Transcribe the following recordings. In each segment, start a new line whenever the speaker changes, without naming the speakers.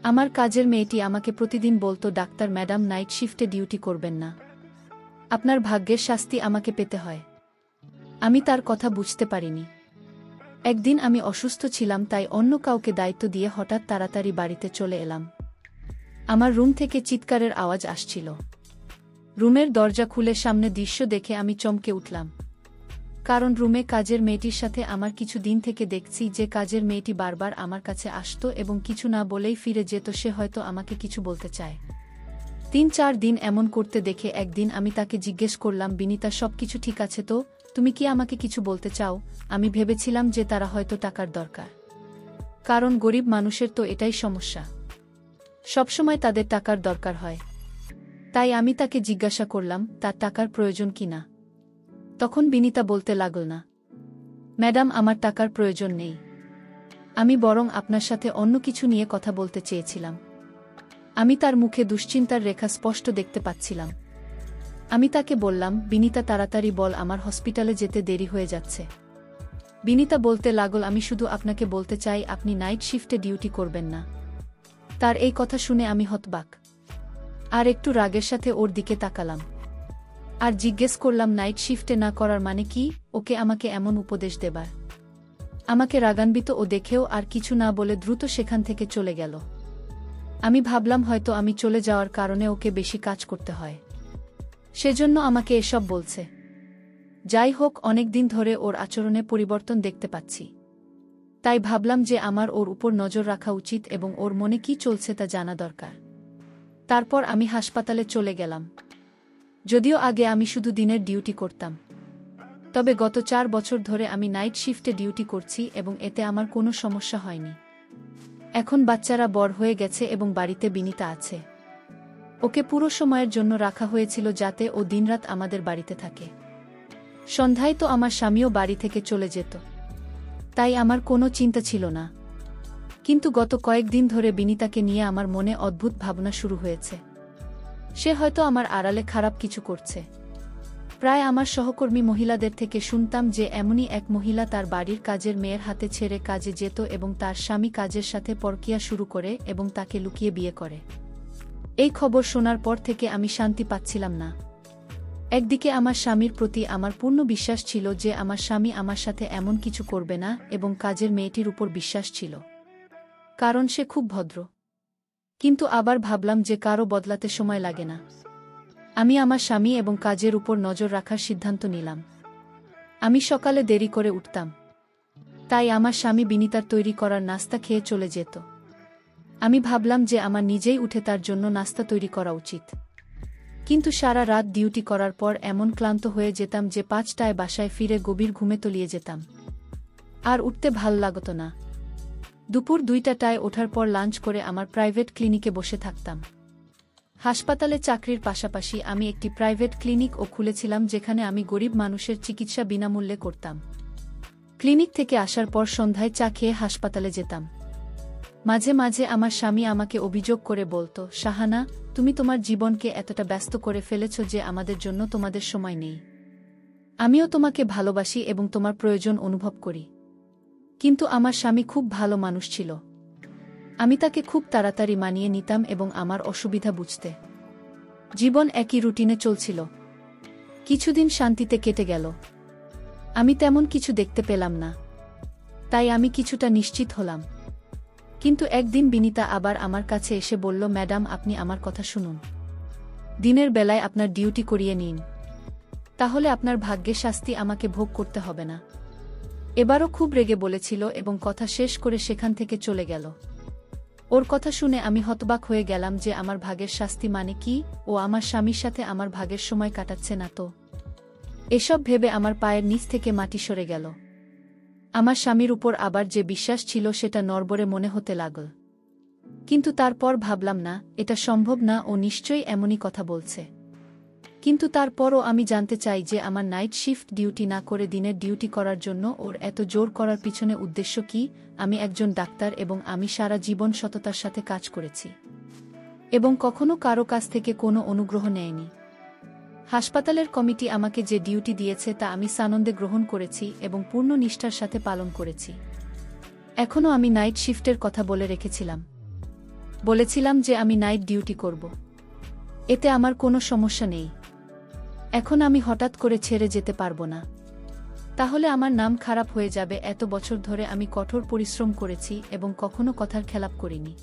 আমার কাজের মেয়েটি আমাকে প্রতিদিন বলতো, ডাক্তার ম্যাডাম, নাইট শিফটে ডিউটি করবেন না। আপনার ভাগ্যের শাস্তি আমাকে পেতে হয়। আমি তার কথা বুঝতে পারিনি। একদিন আমি অসুস্থ ছিলাম, তাই অন্য কাউকে দায়িত্ব দিয়ে হঠাৎ তাড়াতাড়ি বাড়িতে চলে এলাম। আমার রুম থেকে চিৎকারের আওয়াজ আসছিল। রুমের দরজা খুলে সামনে দৃশ্য দেখে আমি চমকে উঠলাম। কারণ রুমে কাজের মেয়েটির সাথে আমার কিছু দিন থেকে দেখছি যে কাজের মেয়েটি বারবার আমার কাছে আসতো এবং কিছু না বলেই ফিরে যেত। সে হয়তো আমাকে কিছু বলতে চায়। ৩-৪ দিন এমন করতে দেখে একদিন আমি তাকে জিজ্ঞেস করলাম, বিনিতা, সবকিছু ঠিক আছে তো? তুমি কি আমাকে কিছু বলতে চাও? আমি ভেবেছিলাম যে তারা হয়তো টাকার দরকার। কারণ গরিব মানুষের তো এটাই সমস্যা, সবসময় তাদের টাকার দরকার হয়। তাই আমি তাকে জিজ্ঞাসা করলাম তার টাকার প্রয়োজন কিনা। তখন বিনিতা বলতে লাগল, না ম্যাডাম, আমার টাকার প্রয়োজন নেই। আমি বরং আপনার সাথে অন্য কিছু নিয়ে কথা বলতে চেয়েছিলাম। আমি তার মুখে দুশ্চিন্তার রেখা স্পষ্ট দেখতে পাচ্ছিলাম। আমি তাকে বললাম, বিনিতা, তাড়াতাড়ি বল, আমার হসপিটালে যেতে দেরি হয়ে যাচ্ছে। বিনিতা বলতে লাগল, আমি শুধু আপনাকে বলতে চাই আপনি নাইট শিফটে ডিউটি করবেন না। তার এই কথা শুনে আমি হতবাক আর একটু রাগের সাথে ওর দিকে তাকালাম আর জিজ্ঞেস করলাম, নাইট শিফটে না করার মানে কি? ওকে আমাকে এমন উপদেশ দেবার? আমাকে রাগান্বিত ও দেখেও আর কিছু না বলে দ্রুত সেখান থেকে চলে গেল। আমি ভাবলাম হয়তো আমি চলে যাওয়ার কারণে ওকে বেশি কাজ করতে হয়, সেজন্য আমাকে এসব বলছে। যাই হোক, অনেক দিন ধরে ওর আচরণে পরিবর্তন দেখতে পাচ্ছি। তাই ভাবলাম যে আমার ওর উপর নজর রাখা উচিত এবং ওর মনে কি চলছে তা জানা দরকার। তারপর আমি হাসপাতালে চলে গেলাম। যদিও আগে আমি শুধু দিনের ডিউটি করতাম, তবে গত 4 বছর ধরে আমি নাইট শিফটে ডিউটি করছি এবং এতে আমার কোনো সমস্যা হয়নি। এখন বাচ্চারা বড় হয়ে গেছে এবং বাড়িতে বিনিতা আছে। ওকে পুরো সময়ের জন্য রাখা হয়েছিল যাতে ও দিনরাত আমাদের বাড়িতে থাকে। সন্ধ্যায় তো আমার স্বামীও বাড়ি থেকে চলে যেত, তাই আমার কোনো চিন্তা ছিল না। কিন্তু গত কয়েকদিন ধরে বিনিতাকে নিয়ে আমার মনে অদ্ভুত ভাবনা শুরু হয়েছে। সে হয়তো আমার আড়ালে খারাপ কিছু করছে। প্রায় আমার সহকর্মী মহিলাদের থেকে শুনতাম যে এমনই এক মহিলা তার বাড়ির কাজের মেয়ের হাতে ছেড়ে কাজে যেত এবং তার স্বামী কাজের সাথে পরকীয়া শুরু করে এবং তাকে লুকিয়ে বিয়ে করে। এই খবর শোনার পর থেকে আমি শান্তি পাচ্ছিলাম না। একদিকে আমার স্বামীর প্রতি আমার পূর্ণ বিশ্বাস ছিল যে আমার স্বামী আমার সাথে এমন কিছু করবে না, এবং কাজের মেয়েটির উপর বিশ্বাস ছিল কারণ সে খুব ভদ্র। কিন্তু আবার ভাবলাম যে কারও বদলাতে সময় লাগে না। আমি আমার স্বামী এবং কাজের উপর নজর রাখার সিদ্ধান্ত নিলাম। আমি সকালে দেরি করে উঠতাম, তাই আমার স্বামী বিনিতার তৈরি করার নাস্তা খেয়ে চলে যেত। আমি ভাবলাম যে আমার নিজেই উঠে তার জন্য নাস্তা তৈরি করা উচিত। কিন্তু সারা রাত ডিউটি করার পর এমন ক্লান্ত হয়ে যেতাম যে 5টায় বাসায় ফিরে গভীর ঘুমে তলিয়ে যেতাম। আর উঠতে ভাল লাগত না। দুপুর 2টায় ওঠার পর লাঞ্চ করে আমার প্রাইভেট ক্লিনিকে বসে থাকতাম। হাসপাতালে চাকরির পাশাপাশি আমি একটি প্রাইভেট ক্লিনিকও খুলেছিলাম যেখানে আমি গরিব মানুষের চিকিৎসা বিনামূল্যে করতাম। ক্লিনিক থেকে আসার পর সন্ধ্যায় চা খেয়ে হাসপাতালে যেতাম। মাঝে মাঝে আমার স্বামী আমাকে অভিযোগ করে বলতো, শাহানা, তুমি তোমার জীবনকে এতটা ব্যস্ত করে ফেলেছ যে আমাদের জন্য তোমাদের সময় নেই। আমিও তোমাকে ভালোবাসি এবং তোমার প্রয়োজন অনুভব করি। কিন্তু আমার স্বামী খুব ভালো মানুষ ছিল। আমি তাকে খুব তাড়াতাড়ি মানিয়ে নিতাম এবং আমার অসুবিধা বুঝতে। জীবন একই রুটিনে চলছিল। কিছুদিন শান্তিতে কেটে গেল। আমি তেমন কিছু দেখতে পেলাম না, তাই আমি কিছুটা নিশ্চিত হলাম। কিন্তু একদিন বিনিতা আবার আমার কাছে এসে বলল, ম্যাডাম, আপনি আমার কথা শুনুন। দিনের বেলায় আপনার ডিউটি করিয়ে নিন, তাহলে আপনার ভাগ্যের শাস্তি আমাকে ভোগ করতে হবে না। এবারও খুব রেগে বলেছিল এবং কথা শেষ করে সেখান থেকে চলে গেল। ওর কথা শুনে আমি হতবাক হয়ে গেলাম যে আমার ভাগের শাস্তি মানে কি? ও আমার স্বামীর সাথে আমার ভাগের সময় কাটাচ্ছে না তো? এসব ভেবে আমার পায়ের নিচ থেকে মাটি সরে গেল। আমার স্বামীর উপর আবার যে বিশ্বাস ছিল সেটা নড়বড়ে মনে হতে লাগল। কিন্তু তারপর ভাবলাম, না, এটা সম্ভব না, ও নিশ্চয়ই এমনই কথা বলছে। কিন্তু তারপরও আমি জানতে চাই যে আমার নাইট শিফট ডিউটি না করে দিনের ডিউটি করার জন্য ওর এত জোর করার পিছনে উদ্দেশ্য কি? আমি একজন ডাক্তার এবং আমি সারা জীবন সততার সাথে কাজ করেছি এবং কখনো কারো কাছ থেকে কোনো অনুগ্রহ নেয়নি। হাসপাতালের কমিটি আমাকে যে ডিউটি দিয়েছে তা আমি সানন্দে গ্রহণ করেছি এবং পূর্ণ নিষ্ঠার সাথে পালন করেছি। এখনও আমি নাইট শিফটের কথা বলে রেখেছিলাম। বলেছিলাম যে আমি নাইট ডিউটি করব। এতে আমার কোনো সমস্যা নেই। এখন আমি হঠাৎ করে ছেড়ে যেতে পারবো না। তাহলে আমার নাম খারাপ হয়ে যাবে। এত বছর ধরে আমি কঠোর পরিশ্রম করেছি এবং কখনো কথার খেলাপ করিনি।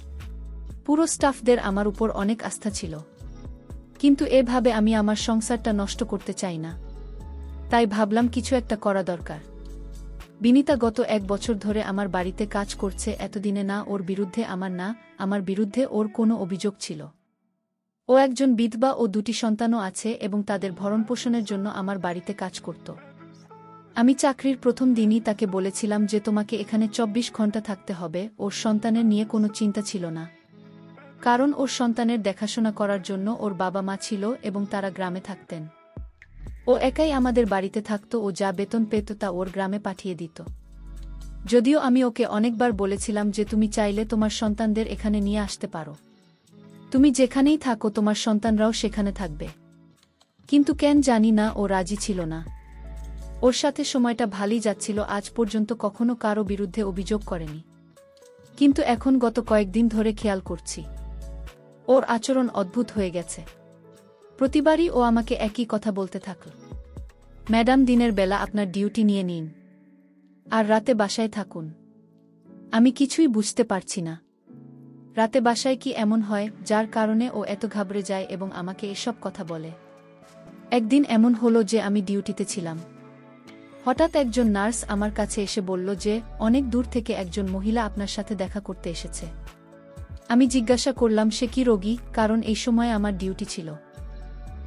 পুরো স্টাফদের আমার উপর অনেক আস্থা ছিল। কিন্তু এভাবে আমি আমার সংসারটা নষ্ট করতে চাই না। তাই ভাবলাম কিছু একটা করা দরকার। বিনিতা গত 1 বছর ধরে আমার বাড়িতে কাজ করছে। এতদিনে না ওর বিরুদ্ধে আমার বিরুদ্ধে ওর কোনো অভিযোগ ছিল। ও একজন বিধবা ও 2টি সন্তানও আছে এবং তাদের ভরণপোষণের জন্য আমার বাড়িতে কাজ করত। আমি চাকরির প্রথম দিনই তাকে বলেছিলাম যে তোমাকে এখানে 24 ঘন্টা থাকতে হবে। ওর সন্তানের নিয়ে কোনো চিন্তা ছিল না, কারণ ওর সন্তানের দেখাশোনা করার জন্য ওর বাবা মা ছিল এবং তারা গ্রামে থাকতেন। ও একাই আমাদের বাড়িতে থাকত। ও যা বেতন পেত তা ওর গ্রামে পাঠিয়ে দিত। যদিও আমি ওকে অনেকবার বলেছিলাম যে তুমি চাইলে তোমার সন্তানদের এখানে নিয়ে আসতে পারো। তুমি যেখানেই থাকো তোমার সন্তানরাও সেখানে থাকবে। কিন্তু কেন জানি না ও রাজি ছিল না। ওর সাথে সময়টা ভালোই যাচ্ছিল। আজ পর্যন্ত কখনো কারো বিরুদ্ধে অভিযোগ করেনি। কিন্তু এখন গত কয়েকদিন ধরে খেয়াল করছি ওর আচরণ অদ্ভুত হয়ে গেছে। প্রতিবারই ও আমাকে একই কথা বলতে থাকল, ম্যাডাম দিনের বেলা আপনার ডিউটি নিয়ে নিন আর রাতে বাসায় থাকুন। আমি কিছুই বুঝতে পারছি না। রাতে বাসায় কি এমন হয় যার কারণে ও এত ঘাবড়ে যায় এবং আমাকে এসব কথা বলে? একদিন এমন হলো যে আমি ডিউটিতে ছিলাম। হঠাৎ একজন নার্স আমার কাছে এসে বলল যে অনেক দূর থেকে একজন মহিলা আপনার সাথে দেখা করতে এসেছে। আমি জিজ্ঞাসা করলাম সে কি রোগী, কারণ এই সময় আমার ডিউটি ছিল।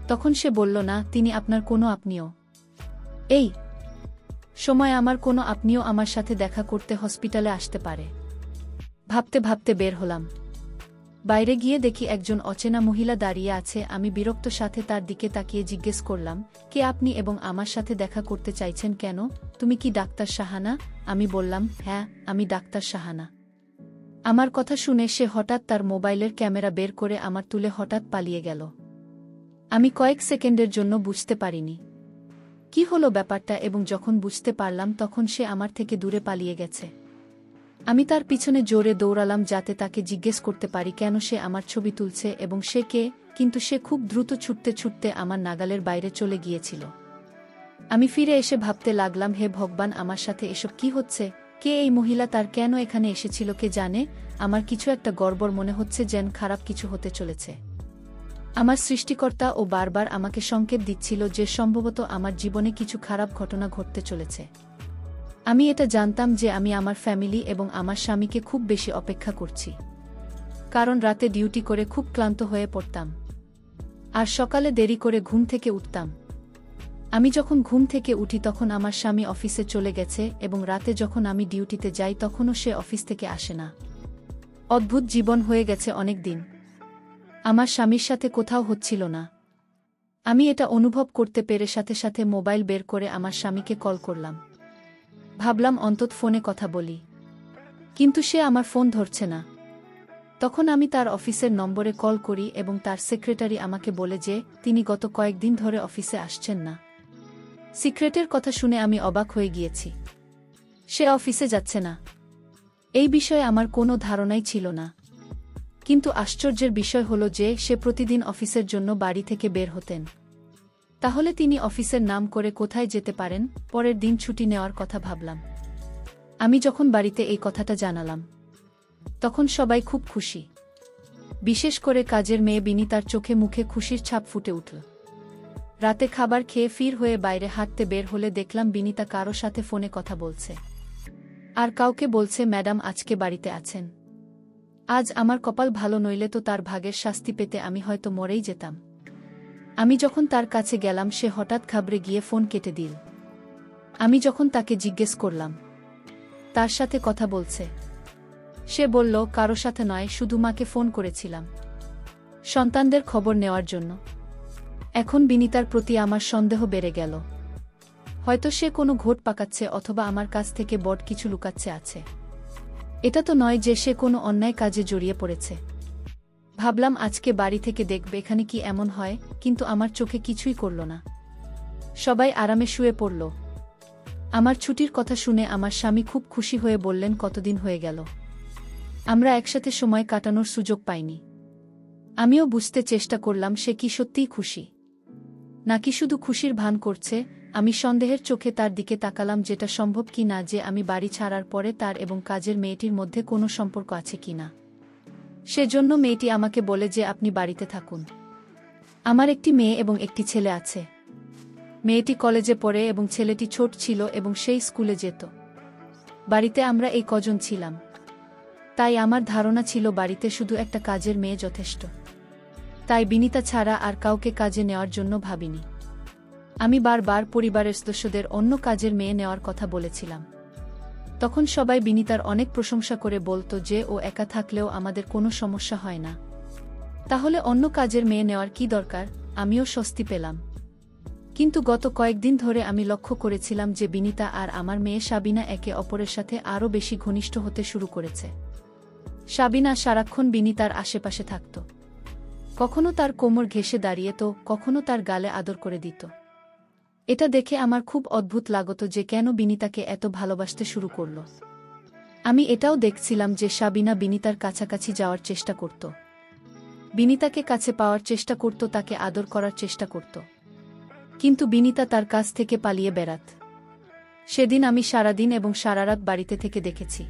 তখন সে বলল না, তিনি আপনার কোনো আপনিও। এই সময় আমার কোনো আপনিও আমার সাথে দেখা করতে হসপিটালে আসতে পারে। ভাবতে ভাবতে বের হলাম। বাইরে গিয়ে দেখি একজন অচেনা মহিলা দাঁড়িয়ে আছে। আমি বিরক্ত সাথে তার দিকে তাকিয়ে জিজ্ঞেস করলাম, কে আপনি এবং আমার সাথে দেখা করতে চাইছেন কেন? তুমি কি ডাক্তার সাহানা? আমি বললাম, হ্যাঁ, আমি ডাক্তার সাহানা। আমার কথা শুনে সে হঠাৎ তার মোবাইলের ক্যামেরা বের করে আমার তুলে হঠাৎ পালিয়ে গেল। আমি কয়েক সেকেন্ডের জন্য বুঝতে পারিনি কি হলো ব্যাপারটা, এবং যখন বুঝতে পারলাম তখন সে আমার থেকে দূরে পালিয়ে গেছে। আমি তার পিছনে জোরে দৌড়ালাম যাতে তাকে জিজ্ঞেস করতে পারি কেন সে আমার ছবি তুলছে এবং সে কে, কিন্তু সে খুব দ্রুত ছুটতে ছুটতে আমার নাগালের বাইরে চলে গিয়েছিল। আমি ফিরে এসে ভাবতে লাগলাম, হে ভগবান, আমার সাথে এসব কি হচ্ছে? কে এই মহিলা? তার কেন এখানে এসেছিল কে জানে? আমার কিছু একটা গড়বড় মনে হচ্ছে, যেন খারাপ কিছু হতে চলেছে। আমার সৃষ্টিকর্তা ও বারবার আমাকে সংকেত দিচ্ছিল যে সম্ভবত আমার জীবনে কিছু খারাপ ঘটনা ঘটতে চলেছে। আমি এটা জানতাম যে আমি আমার ফ্যামিলি এবং আমার স্বামীকে খুব বেশি অপেক্ষা করছি, কারণ রাতে ডিউটি করে খুব ক্লান্ত হয়ে পড়তাম আর সকালে দেরি করে ঘুম থেকে উঠতাম। আমি যখন ঘুম থেকে উঠি তখন আমার স্বামী অফিসে চলে গেছে এবং রাতে যখন আমি ডিউটিতে যাই তখনও সে অফিস থেকে আসে না। অদ্ভুত জীবন হয়ে গেছে অনেক দিন। আমার স্বামীর সাথে কোথাও হচ্ছিল না। আমি এটা অনুভব করতে পেরে সাথে সাথে মোবাইল বের করে আমার স্বামীকে কল করলাম। ভাবলাম অন্তত ফোনে কথা বলি, কিন্তু সে আমার ফোন ধরছে না। তখন আমি তার অফিসের নম্বরে কল করি এবং তার সেক্রেটারি আমাকে বলে যে তিনি গত কয়েকদিন ধরে অফিসে আসছেন না। সিক্রেটের কথা শুনে আমি অবাক হয়ে গিয়েছি। সে অফিসে যাচ্ছে না, এই বিষয়ে আমার কোনো ধারণাই ছিল না। কিন্তু আশ্চর্যের বিষয় হলো যে সে প্রতিদিন অফিসের জন্য বাড়ি থেকে বের হতেন। তাহলে তিনি অফিসের নাম করে কোথায় যেতে পারেন? পরের দিন ছুটি নেওয়ার কথা ভাবলাম। আমি যখন বাড়িতে এই কথাটা জানালাম তখন সবাই খুব খুশি, বিশেষ করে কাজের মেয়ে বিনিতার চোখে মুখে খুশির ছাপ ফুটে উঠল। রাতে খাবার খেয়ে ফির হয়ে বাইরে হাঁটতে বের হলে দেখলাম বিনিতা কারো সাথে ফোনে কথা বলছে আর কাউকে বলছে, ম্যাডাম আজকে বাড়িতে আছেন। আজ আমার কপাল ভালো, নইলে তো তার ভাগের শাস্তি পেতে আমি হয়তো মরেই যেতাম। আমি যখন তার কাছে গেলাম সে হঠাৎ ঘাবড়ে গিয়ে ফোন কেটে দিল। আমি যখন তাকে জিজ্ঞেস করলাম তার সাথে কথা বলছে, সে বলল, কারো সাথে নয়, শুধু মাকে ফোন করেছিলাম সন্তানদের খবর নেওয়ার জন্য। এখন বিনিতার প্রতি আমার সন্দেহ বেড়ে গেল। হয়তো সে কোনো ঘোট পাকাচ্ছে অথবা আমার কাছ থেকে বড় কিছু লুকাচ্ছে আছে। এটা তো নয় যে সে কোনো অন্যায় কাজে জড়িয়ে পড়েছে। ভাবলাম আজকে বাড়ি থেকে দেখবে এখানে কি এমন হয়, কিন্তু আমার চোখে কিছুই করল না। সবাই আরামে শুয়ে পড়ল। আমার ছুটির কথা শুনে আমার স্বামী খুব খুশি হয়ে বললেন, কতদিন হয়ে গেল? আমরা একসাথে সময় কাটানোর সুযোগ পাইনি। আমিও বুঝতে চেষ্টা করলাম সে কি সত্যিই খুশি, নাকি শুধু খুশির ভান করছে। আমি সন্দেহের চোখে তার দিকে তাকালাম, যেটা সম্ভব কি না যে আমি বাড়ি ছাড়ার পরে তার এবং কাজের মেয়েটির মধ্যে কোনো সম্পর্ক আছে কিনা। সেজন্য মেয়েটি আমাকে বলে যে আপনি বাড়িতে থাকুন, আমার একটি মেয়ে এবং একটি ছেলে আছে। মেয়েটি কলেজে পড়ে এবং ছেলেটি ছোট ছিল এবং সেই স্কুলে যেত। বাড়িতে আমরা এই কজন ছিলাম, তাই আমার ধারণা ছিল বাড়িতে শুধু একটা কাজের মেয়ে যথেষ্ট। তাই বিনিতা ছাড়া আর কাউকে কাজে নেওয়ার জন্য ভাবিনি। আমি বারবার পরিবারের সদস্যদের অন্য কাজের মেয়ে নেওয়ার কথা বলেছিলাম। তখন সবাই বিনিতার অনেক প্রশংসা করে বলতো যে ও একা থাকলেও আমাদের কোনো সমস্যা হয় না, তাহলে অন্য কাজের মেয়ে নেওয়ার কি দরকার। আমিও স্বস্তি পেলাম। কিন্তু গত কয়েকদিন ধরে আমি লক্ষ্য করেছিলাম যে বিনিতা আর আমার মেয়ে সাবিনা একে অপরের সাথে আরও বেশি ঘনিষ্ঠ হতে শুরু করেছে। সাবিনা সারাক্ষণ বিনিতার আশেপাশে থাকত, কখনো তার কোমর ঘেঁষে দাঁড়িয়ে তো কখনো তার গালে আদর করে দিত। এটা দেখে আমার খুব অদ্ভুত লাগত যে কেন বিনিতাকে এত ভালোবাসতে শুরু করল। আমি এটাও দেখছিলাম যে সাবিনা বিনিতার কাছাকাছি যাওয়ার চেষ্টা করত, বিনিতাকে কাছে পাওয়ার চেষ্টা করত, তাকে আদর করার চেষ্টা করত, কিন্তু বিনিতা তার কাছ থেকে পালিয়ে বেড়াত। সেদিন আমি সারাদিন এবং সারারাত বাড়িতে থেকে দেখেছি,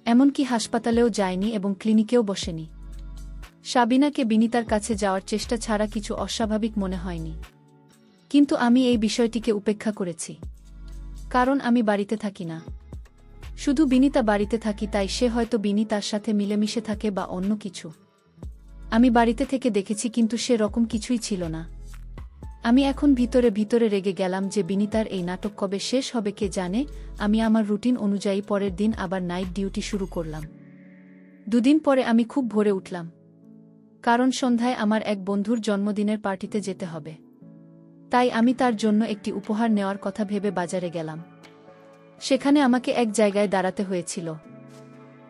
এমনকি হাসপাতালেও যায়নি এবং ক্লিনিকেও বসেনি। সাবিনাকে বিনিতার কাছে যাওয়ার চেষ্টা ছাড়া কিছু অস্বাভাবিক মনে হয়নি। কিন্তু আমি এই বিষয়টিকে উপেক্ষা করেছি, কারণ আমি বাড়িতে থাকি না। শুধু বিনিতা বাড়িতে থাকি, তাই সে হয়তো বিনিতার সাথে মিলেমিশে থাকে বা অন্য কিছু। আমি বাড়িতে থেকে দেখেছি, কিন্তু সে রকম কিছুই ছিল না। আমি এখন ভিতরে ভিতরে রেগে গেলাম যে বিনিতার এই নাটক কবে শেষ হবে কে জানে। আমি আমার রুটিন অনুযায়ী পরের দিন আবার নাইট ডিউটি শুরু করলাম। দুদিন পরে আমি খুব ভোরে উঠলাম, কারণ সন্ধ্যায় আমার এক বন্ধুর জন্মদিনের পার্টিতে যেতে হবে। তাই আমি তার জন্য একটি উপহার নেওয়ার কথা ভেবে বাজারে গেলাম। সেখানে আমাকে এক জায়গায় দাঁড়াতে হয়েছিল,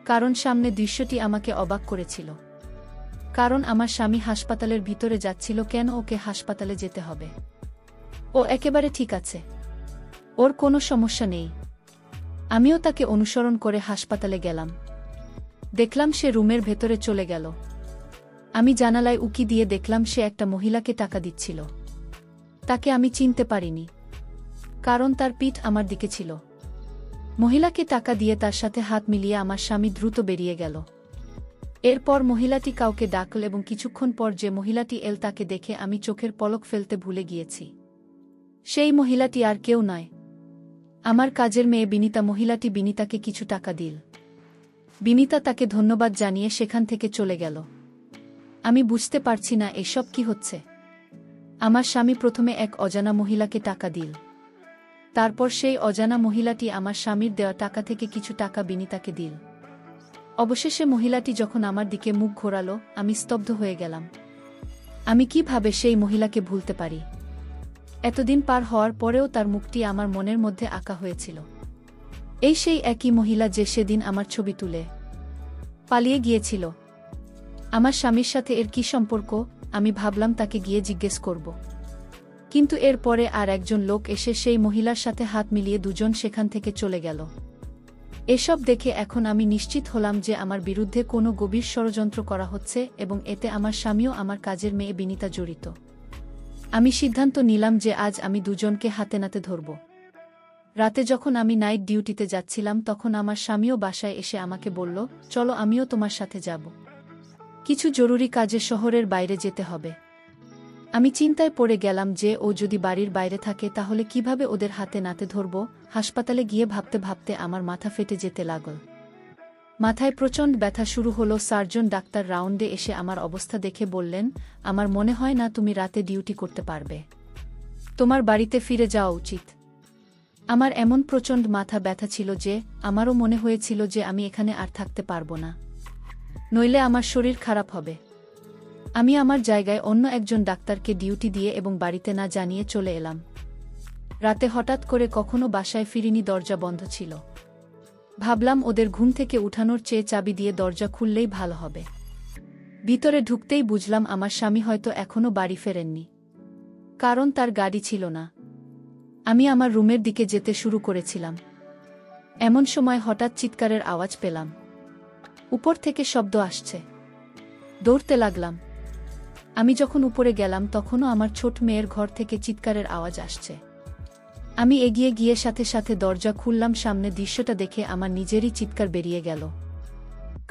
কারণ সামনে দৃশ্যটি আমাকে অবাক করেছিল। কারণ আমার স্বামী হাসপাতালের ভিতরে যাচ্ছিল। কেন ওকে হাসপাতালে যেতে হবে? ও একেবারে ঠিক আছে, ওর কোনো সমস্যা নেই। আমিও তাকে অনুসরণ করে হাসপাতালে গেলাম। দেখলাম সে রুমের ভেতরে চলে গেল। আমি জানালায় উকি দিয়ে দেখলাম সে একটা মহিলাকে টাকা দিচ্ছিল। তাকে আমি চিনতে পারিনি, কারণ তার পিঠ আমার দিকে ছিল। মহিলাকে টাকা দিয়ে তার সাথে হাত মিলিয়ে আমার স্বামী দ্রুত বেরিয়ে গেল। এরপর মহিলাটি কাউকে ডাকল এবং কিছুক্ষণ পর যে মহিলাটি এল তাকে দেখে আমি চোখের পলক ফেলতে ভুলে গিয়েছি। সেই মহিলাটি আর কেউ নয়, আমার কাজের মেয়ে বিনিতা। মহিলাটি বিনিতাকে কিছু টাকা দিল। বিনিতা তাকে ধন্যবাদ জানিয়ে সেখান থেকে চলে গেল। আমি বুঝতে পারছি না এসব কি হচ্ছে। আমার স্বামী প্রথমে এক অজানা মহিলাকে টাকা দিল, তারপর সেই অজানা মহিলাটি আমার স্বামীর দেওয়া টাকা থেকে কিছু টাকা বিনিতাকে দিল। অবশেষে মহিলাটি যখন আমার দিকে মুখ ঘোরালো, আমি স্তব্ধ হয়ে গেলাম। আমি কিভাবে সেই মহিলাকে ভুলতে পারি? এতদিন পার হওয়ার পরেও তার মুখটি আমার মনের মধ্যে আঁকা হয়েছিল। এই সেই একই মহিলা যে সেদিন আমার ছবি তুলে পালিয়ে গিয়েছিল। আমার স্বামীর সাথে এর কি সম্পর্ক? আমি ভাবলাম তাকে গিয়ে জিজ্ঞেস করব, কিন্তু এর পরে আর একজন লোক এসে সেই মহিলার সাথে হাত মিলিয়ে দুজন সেখান থেকে চলে গেল। এসব দেখে এখন আমি নিশ্চিত হলাম যে আমার বিরুদ্ধে কোনো গভীর ষড়যন্ত্র করা হচ্ছে এবং এতে আমার স্বামীও আমার কাজের মেয়ে বিনিতা জড়িত। আমি সিদ্ধান্ত নিলাম যে আজ আমি দুজনকে হাতে নাতে ধরব। রাতে যখন আমি নাইট ডিউটিতে যাচ্ছিলাম, তখন আমার স্বামীও বাসায় এসে আমাকে বলল, চলো আমিও তোমার সাথে যাব, কিছু জরুরি কাজে শহরের বাইরে যেতে হবে। আমি চিন্তায় পড়ে গেলাম যে ও যদি বাড়ির বাইরে থাকে তাহলে কিভাবে ওদের হাতে নাতে ধরব। হাসপাতালে গিয়ে ভাবতে ভাবতে আমার মাথা ফেটে যেতে লাগল। মাথায় প্রচণ্ড ব্যথা শুরু হলো। সার্জন ডাক্তার রাউন্ডে এসে আমার অবস্থা দেখে বললেন, আমার মনে হয় না তুমি রাতে ডিউটি করতে পারবে, তোমার বাড়িতে ফিরে যাওয়া উচিত। আমার এমন প্রচণ্ড মাথা ব্যথা ছিল যে আমারও মনে হয়েছিল যে আমি এখানে আর থাকতে পারবো না, নইলে আমার শরীর খারাপ হবে। আমি আমার জায়গায় অন্য একজন ডাক্তারকে ডিউটি দিয়ে এবং বাড়িতে না জানিয়ে চলে এলাম। রাতে হঠাৎ করে কখনো বাসায় ফিরিনি, দরজা বন্ধ ছিল। ভাবলাম ওদের ঘুম থেকে উঠানোর চেয়ে চাবি দিয়ে দরজা খুললেই ভালো হবে। ভিতরে ঢুকতেই বুঝলাম আমার স্বামী হয়তো এখনো বাড়ি ফেরেননি, কারণ তার গাড়ি ছিল না। আমি আমার রুমের দিকে যেতে শুরু করেছিলাম, এমন সময় হঠাৎ চিৎকারের আওয়াজ পেলাম। উপর থেকে শব্দ আসছে। দৌড়তে লাগলাম। আমি যখন উপরে গেলাম তখনও আমার ছোট মেয়ের ঘর থেকে চিৎকারের আওয়াজ আসছে। আমি এগিয়ে গিয়ে সাথে সাথে দরজা খুললাম। সামনে দৃশ্যটা দেখে আমার নিজেরই চিৎকার বেরিয়ে গেল,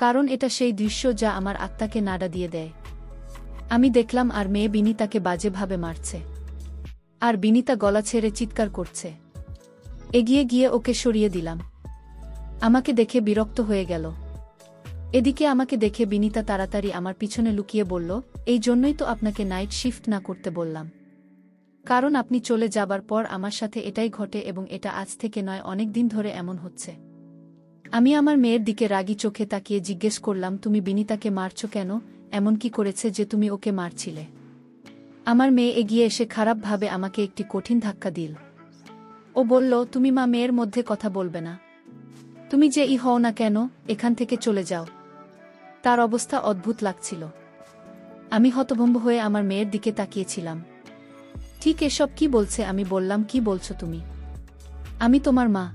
কারণ এটা সেই দৃশ্য যা আমার আত্মাকে নাড়া দিয়ে দেয়। আমি দেখলাম আর মেয়ে বিনিতাকে বাজেভাবে মারছে, আর বিনিতা গলা ছেড়ে চিৎকার করছে। এগিয়ে গিয়ে ওকে সরিয়ে দিলাম। আমাকে দেখে বিরক্ত হয়ে গেল। এদিকে আমাকে দেখে বিনিতা তাড়াতাড়ি আমার পিছনে লুকিয়ে বলল, এই জন্যই তো আপনাকে নাইট শিফট না করতে বললাম, কারণ আপনি চলে যাবার পর আমার সাথে এটাই ঘটে এবং এটা আজ থেকে নয়, অনেক দিন ধরে এমন হচ্ছে। আমি আমার মেয়ের দিকে রাগী চোখে তাকিয়ে জিজ্ঞেস করলাম, তুমি বিনিতাকে মারছ কেন? এমন কি করেছে যে তুমি ওকে মারছিলে? আমার মেয়ে এগিয়ে এসে খারাপভাবে আমাকে একটি কঠিন ধাক্কা দিল। ও বলল, তুমি মা মেয়ের মধ্যে কথা বলবে না। তুমি যে হও না কেন, এখান থেকে চলে যাও। তার অবস্থা অদ্ভুত লাগছিল। আমি হতভম্ব হয়ে আমার মেয়ের দিকে তাকিয়েছিলাম। ঠিক এসব কি বলছে? আমি বললাম, কি বলছো তুমি? আমি তোমার মা।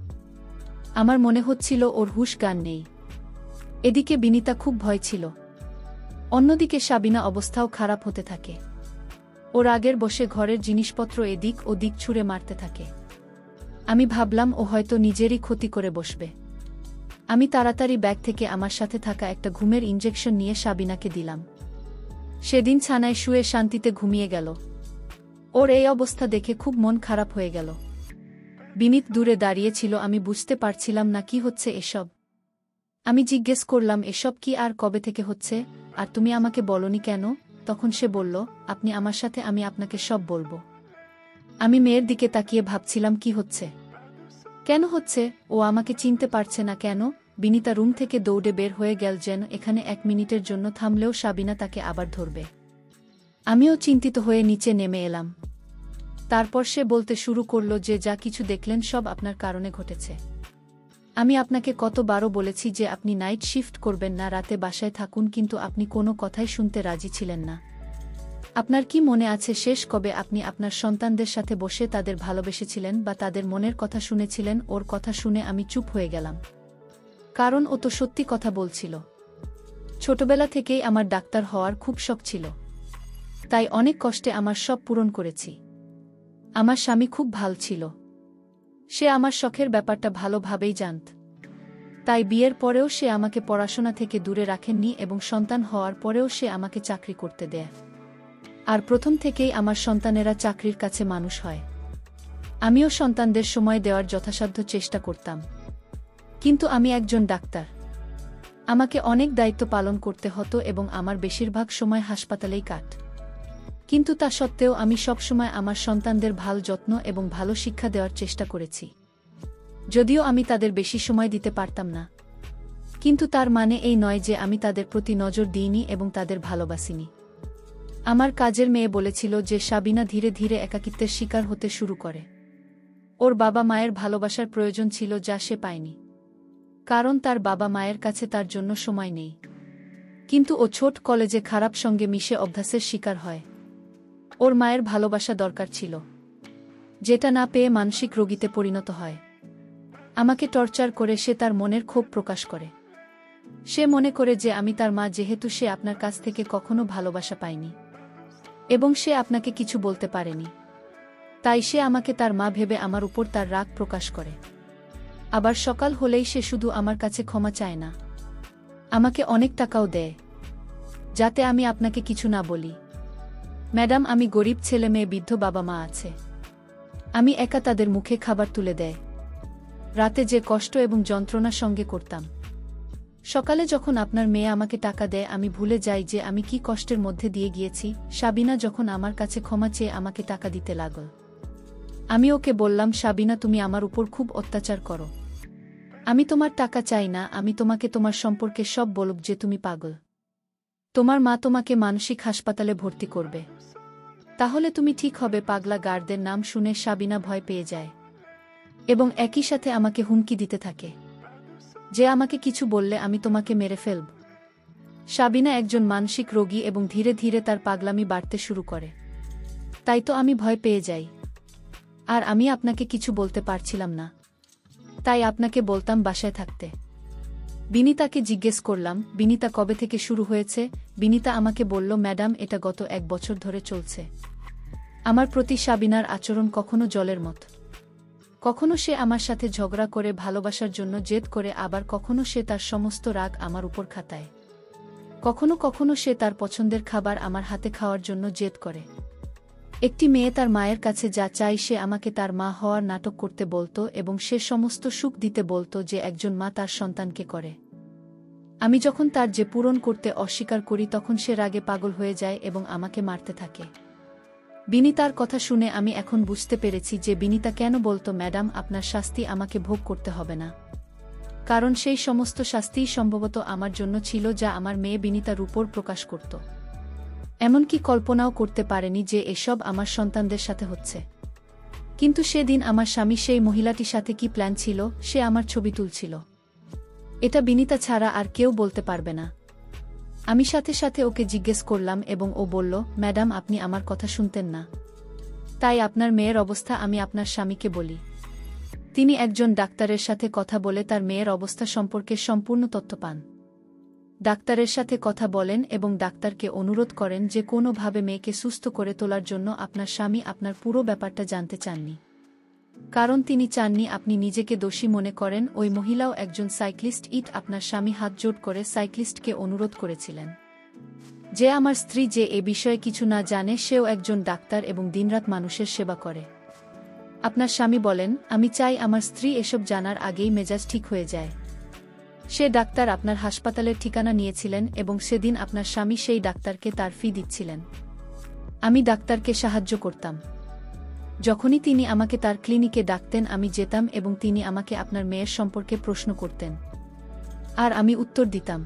আমার মনে হচ্ছিল ওর হুঁশ জ্ঞান নেই। এদিকে বিনিতা খুব ভয় ছিল। অন্যদিকে সাবিনা অবস্থাও খারাপ হতে থাকে। ওর আগের বসে ঘরের জিনিসপত্র এদিক ওদিক ছুঁড়ে মারতে থাকে। আমি ভাবলাম ও হয়তো নিজেরই ক্ষতি করে বসবে। আমি তাড়াতাড়ি ব্যাগ থেকে আমার সাথে থাকা একটা ঘুমের ইনজেকশন নিয়ে সাবিনাকে দিলাম। সেদিন ছানায় শুয়ে শান্তিতে ঘুমিয়ে গেল। ওর এই অবস্থা দেখে খুব মন খারাপ হয়ে গেল। বিনিত দূরে দাঁড়িয়েছিল। আমি বুঝতে পারছিলাম না কি হচ্ছে এসব। আমি জিজ্ঞেস করলাম, এসব কি আর কবে থেকে হচ্ছে? আর তুমি আমাকে বলনি কেন? তখন সে বলল, আপনি আমার সাথে, আমি আপনাকে সব বলবো। আমি মেয়ের দিকে তাকিয়ে ভাবছিলাম কি হচ্ছে, কেন হচ্ছে। ও আমাকে চিনতে পারছে না কেন? বিনিতা রুম থেকে দৌড়ে বের হয়ে গেল, যেন এখানে 1 মিনিটের জন্য থামলেও সাবিনা তাকে আবার ধরবে। আমিও চিন্তিত হয়ে নিচে নেমে এলাম। তারপর সে বলতে শুরু করল যে যা কিছু দেখলেন সব আপনার কারণে ঘটেছে। আমি আপনাকে কতবারও বলেছি যে আপনি নাইট শিফট করবেন না, রাতে বাসায় থাকুন, কিন্তু আপনি কোনো কথাই শুনতে রাজি ছিলেন না। আপনার কি মনে আছে শেষ কবে আপনি আপনার সন্তানদের সাথে বসে তাদের ভালোবেসেছিলেন বা তাদের মনের কথা শুনেছিলেন? ওর কথা শুনে আমি চুপ হয়ে গেলাম, কারণ ও তো সত্যি কথা বলছিল। ছোটবেলা থেকেই আমার ডাক্তার হওয়ার খুব শখ ছিল, তাই অনেক কষ্টে আমার সব পূরণ করেছি। আমার স্বামী খুব ভাল ছিল। সে আমার শখের ব্যাপারটা ভালোভাবেই জানত। তাই বিয়ের পরেও সে আমাকে পড়াশোনা থেকে দূরে রাখেননি এবং সন্তান হওয়ার পরেও সে আমাকে চাকরি করতে দেয়। আর প্রথম থেকেই আমার সন্তানেরা চাকরির কাছে মানুষ হয়। আমিও সন্তানদের সময় দেওয়ার যথাসাধ্য চেষ্টা করতাম, কিন্তু আমি একজন ডাক্তার। আমাকে অনেক দায়িত্ব পালন করতে হতো এবং আমার বেশিরভাগ সময় হাসপাতালেই কাট। কিন্তু তা সত্ত্বেও আমি সবসময় আমার সন্তানদের ভালো যত্ন এবং ভালো শিক্ষা দেওয়ার চেষ্টা করেছি। যদিও আমি তাদের বেশি সময় দিতে পারতাম না, কিন্তু তার মানে এই নয় যে আমি তাদের প্রতি নজর দিইনি এবং তাদের ভালোবাসিনি। আমার কাজের মেয়ে বলেছিল যে সাবিনা ধীরে ধীরে একাকিত্বের শিকার হতে শুরু করে। ওর বাবা মায়ের ভালোবাসার প্রয়োজন ছিল যা সে পায়নি, কারণ তার বাবা মায়ের কাছে তার জন্য সময় নেই। কিন্তু ও ছোট কলেজে খারাপ সঙ্গে মিশে অভ্যাসের শিকার হয়। ওর মায়ের ভালোবাসা দরকার ছিল, যেটা না পেয়ে মানসিক রোগীতে পরিণত হয়। আমাকে টর্চার করে সে তার মনের ক্ষোভ প্রকাশ করে। সে মনে করে যে আমি তার মা, যেহেতু সে আপনার কাছ থেকে কখনো ভালোবাসা পায়নি এবং সে আপনাকে কিছু বলতে পারেনি, তাই সে আমাকে তার মা ভেবে আমার উপর তার রাগ প্রকাশ করে। আবার সকাল হলেই সে শুধু আমার কাছে ক্ষমা চায় না, আমাকে অনেক টাকাও দেয় যাতে আমি আপনাকে কিছু না বলি। ম্যাডাম, আমি গরিব ছেলে মেয়ে, বৃদ্ধ বাবা মা আছে। আমি একা তাদের মুখে খাবার তুলে দেয়। রাতে যে কষ্ট এবং যন্ত্রণা সঙ্গে করতাম, সকালে যখন আপনার মেয়ে আমাকে টাকা দেয় আমি ভুলে যাই যে আমি কি কষ্টের মধ্যে দিয়ে গিয়েছি। সাবিনা যখন আমার কাছে ক্ষমা চেয়ে আমাকে টাকা দিতে লাগল, আমি ওকে বললাম, সাবিনা, তুমি আমার উপর খুব অত্যাচার করো। আমি তোমার টাকা চাই না। আমি তোমাকে তোমার সম্পর্কে সব বলব যে তুমি পাগল। তোমার মা তোমাকে মানসিক হাসপাতালে ভর্তি করবে, তাহলে তুমি ঠিক হবে। পাগলা গার্ডদের নাম শুনে সাবিনা ভয় পেয়ে যায় এবং একই সাথে আমাকে হুমকি দিতে থাকে যে আমাকে কিছু বললে আমি তোমাকে মেরে ফেলব। সাবিনা একজন মানসিক রোগী এবং ধীরে ধীরে তার পাগলামি বাড়তে শুরু করে। তাই তো আমি ভয় পেয়ে যাই। আর আমি আপনাকে কিছু বলতে পারছিলাম না, তাই আপনাকে বলতাম বাসায় থাকতে। বিনিতাকে জিজ্ঞেস করলাম, বিনিতা কবে থেকে শুরু হয়েছে? বিনিতা আমাকে বলল, ম্যাডাম, এটা গত 1 বছর ধরে চলছে। আমার প্রতি সাবিনার আচরণ কখনো জলের মত। কখনো সে আমার সাথে ঝগড়া করে ভালোবাসার জন্য জেদ করে, আবার কখনো সে তার সমস্ত রাগ আমার উপর খাটায়। কখনো কখনো সে তার পছন্দের খাবার আমার হাতে খাওয়ার জন্য জেদ করে। একটি মেয়ে তার মায়ের কাছে যা চাই সে আমাকে তার মা হওয়ার নাটক করতে বলতো এবং সে সমস্ত সুখ দিতে বলতো যে একজন মা তার সন্তানকে করে। আমি যখন তার যে পূরণ করতে অস্বীকার করি তখন সে রাগে পাগল হয়ে যায় এবং আমাকে মারতে থাকে। বিনিতার কথা শুনে আমি এখন বুঝতে পেরেছি যে বিনিতা কেন বলতো, ম্যাডাম, আপনার শাস্তি আমাকে ভোগ করতে হবে না। কারণ সেই সমস্ত শাস্তিই সম্ভবত আমার জন্য ছিল যা আমার মেয়ে বিনিতার উপর প্রকাশ করত। এমনকি কল্পনাও করতে পারেনি যে এসব আমার সন্তানদের সাথে হচ্ছে। কিন্তু সেদিন আমার স্বামী সেই মহিলাটির সাথে কি প্ল্যান ছিল, সে আমার ছবি তুলছিল। এটা বিনিতা ছাড়া আর কেউ বলতে পারবে না। আমি সাথে সাথে ওকে জিজ্ঞেস করলাম এবং ও বলল, ম্যাডাম, আপনি আমার কথা শুনতেন না। তাই আপনার মেয়ের অবস্থা আমি আপনার স্বামীকে বলি। তিনি একজন ডাক্তারের সাথে কথা বলে তার মেয়ের অবস্থা সম্পর্কে সম্পূর্ণ তথ্য পান। ডাক্তারের সাথে কথা বলেন এবং ডাক্তারকে অনুরোধ করেন যে কোনোভাবে মেয়েকে সুস্থ করে তোলার জন্য আপনার স্বামী আপনার পুরো ব্যাপারটা জানতে চাননি। কারণ তিনি চাননি আপনি নিজেকে দোষী মনে করেন। ওই মহিলাও একজন সাইক্লিস্ট। আপনার স্বামী হাতজোড় করে সাইক্লিস্টকে অনুরোধ করেছিলেন যে আমার স্ত্রী যে এ বিষয়ে কিছু না জানে, সেও একজন ডাক্তার এবং দিনরাত মানুষের সেবা করে। আপনার স্বামী বলেন, আমি চাই আমার স্ত্রী এসব জানার আগেই মেজাজ ঠিক হয়ে যায়। সে ডাক্তার আপনার হাসপাতালের ঠিকানা নিয়েছিলেন এবং সেদিন আপনার স্বামী সেই ডাক্তারকে তার ফি দিচ্ছিলেন। আমি ডাক্তারকে সাহায্য করতাম। যখনই তিনি আমাকে তার ক্লিনিকে ডাকতেন আমি যেতাম এবং তিনি আমাকে আপনার মেয়ের সম্পর্কে প্রশ্ন করতেন আর আমি উত্তর দিতাম।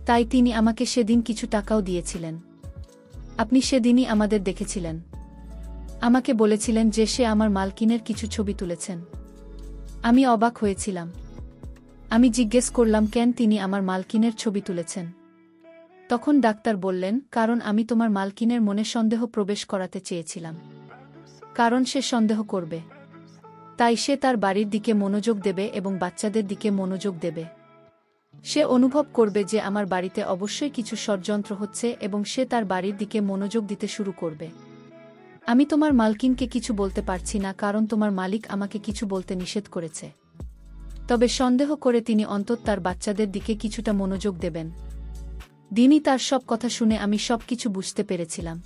তাই তিনি আমাকে সেদিন কিছু টাকাও দিয়েছিলেন। আপনি সেদিনই আমাদের দেখেছিলেন। আমাকে বলেছিলেন যে সে আমার মালকিনের কিছু ছবি তুলেছেন। আমি অবাক হয়েছিলাম। আমি জিজ্ঞেস করলাম, কেন তিনি আমার মালকিনের ছবি তুলেছেন? তখন ডাক্তার বললেন, কারণ আমি তোমার মালকিনের মনে সন্দেহ প্রবেশ করাতে চেয়েছিলাম। কারণ সে সন্দেহ করবে, তাই সে তার বাড়ির দিকে মনোযোগ দেবে এবং বাচ্চাদের দিকে মনোযোগ দেবে। সে অনুভব করবে যে আমার বাড়িতে অবশ্যই কিছু ষড়যন্ত্র হচ্ছে এবং সে তার বাড়ির দিকে মনোযোগ দিতে শুরু করবে। আমি তোমার মালকিনকে কিছু বলতে পারছি না কারণ তোমার মালিক আমাকে কিছু বলতে নিষেধ করেছে। তবে সন্দেহ করে তিনি অন্তত তার বাচ্চাদের দিকে কিছুটা মনোযোগ দেবেন। দিনই তার সব কথা শুনে আমি সবকিছু বুঝতে পেরেছিলাম।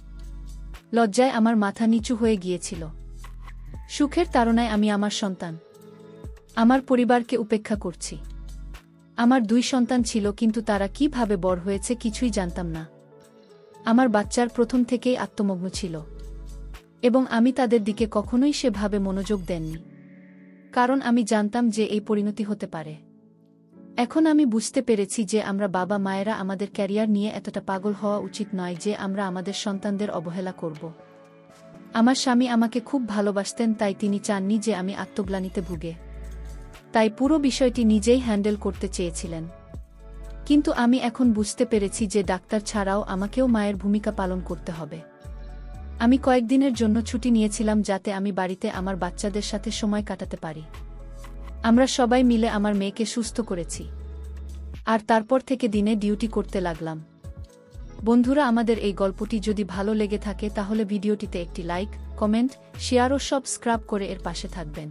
লজ্জায় আমার মাথা নিচু হয়ে গিয়েছিল। সুখের তাড়নায় আমি আমার সন্তান, আমার পরিবারকে উপেক্ষা করছি। আমার 2 সন্তান ছিল কিন্তু তারা কিভাবে বড় হয়েছে কিছুই জানতাম না। আমার বাচ্চার প্রথম থেকেই আত্মমগ্ন ছিল এবং আমি তাদের দিকে কখনোই সেভাবে মনোযোগ দেননি, কারণ আমি জানতাম যে এই পরিণতি হতে পারে। এখন আমি বুঝতে পেরেছি যে আমরা বাবা মায়েরা আমাদের ক্যারিয়ার নিয়ে এতটা পাগল হওয়া উচিত নয় যে আমরা আমাদের সন্তানদের অবহেলা করব। আমার স্বামী আমাকে খুব ভালোবাসতেন, তাই তিনি চাননি যে আমি আত্মগ্লানিতে ভুগে। তাই পুরো বিষয়টি নিজেই হ্যান্ডেল করতে চেয়েছিলেন। কিন্তু আমি এখন বুঝতে পেরেছি যে ডাক্তার ছাড়াও আমাকেও মায়ের ভূমিকা পালন করতে হবে। আমি কয়েকদিনের জন্য ছুটি নিয়েছিলাম যাতে আমি বাড়িতে আমার বাচ্চাদের সাথে সময় কাটাতে পারি। আমরা সবাই মিলে আমার মেয়েকে সুস্থ করেছি আর তারপর থেকে দিনে ডিউটি করতে লাগলাম। বন্ধুরা, আমাদের এই গল্পটি যদি ভালো লেগে থাকে তাহলে ভিডিওটিতে একটি লাইক, কমেন্ট, শেয়ার ও সাবস্ক্রাইব করে এর পাশে থাকবেন।